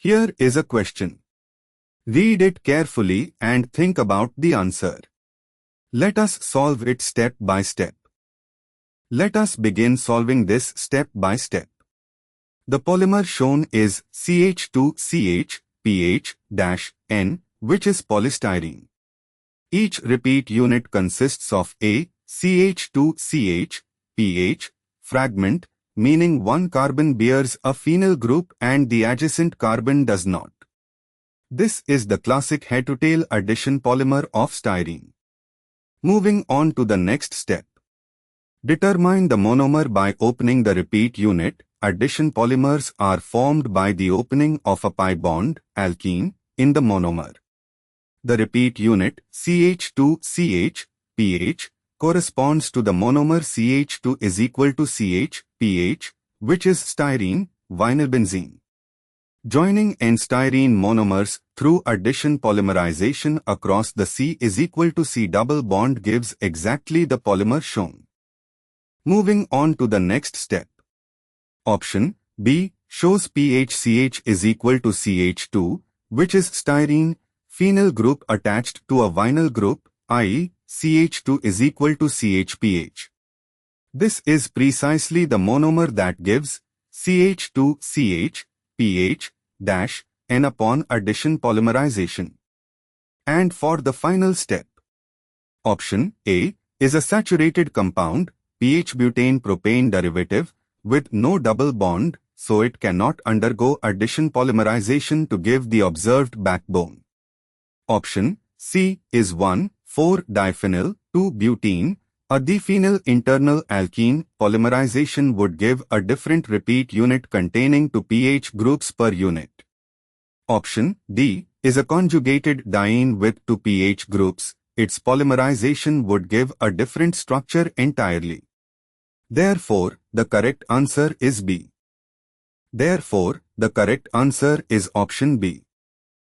Here is a question. Read it carefully and think about the answer. Let us solve it step by step. Let us begin solving this step by step. The polymer shown is CH2CH pH-N, which is polystyrene. Each repeat unit consists of a CH2CH pH fragment, meaning one carbon bears a phenyl group and the adjacent carbon does not. This is the classic head-to-tail addition polymer of styrene. Moving on to the next step. Determine the monomer by opening the repeat unit. Addition polymers are formed by the opening of a pi bond, alkene, in the monomer. The repeat unit, CH2CH pH, corresponds to the monomer CH2 is equal to CH pH, which is styrene, vinylbenzene. Joining N-styrene monomers through addition polymerization across the C is equal to C double bond gives exactly the polymer shown. Moving on to the next step. Option B shows pH-CH is equal to CH2, which is styrene, phenyl group attached to a vinyl group, i.e. CH2 is equal to CH-pH. This is precisely the monomer that gives CH2CH pH-N upon addition polymerization. And for the final step. Option A is a saturated compound, Ph-butane propane derivative, with no double bond, so it cannot undergo addition polymerization to give the observed backbone. Option C is 1,4-diphenyl-2-butene, a diphenyl internal alkene. Polymerization would give a different repeat unit containing 2 pH groups per unit. Option D is a conjugated diene with 2 pH groups. Its polymerization would give a different structure entirely. Therefore, the correct answer is B. Therefore, the correct answer is option B.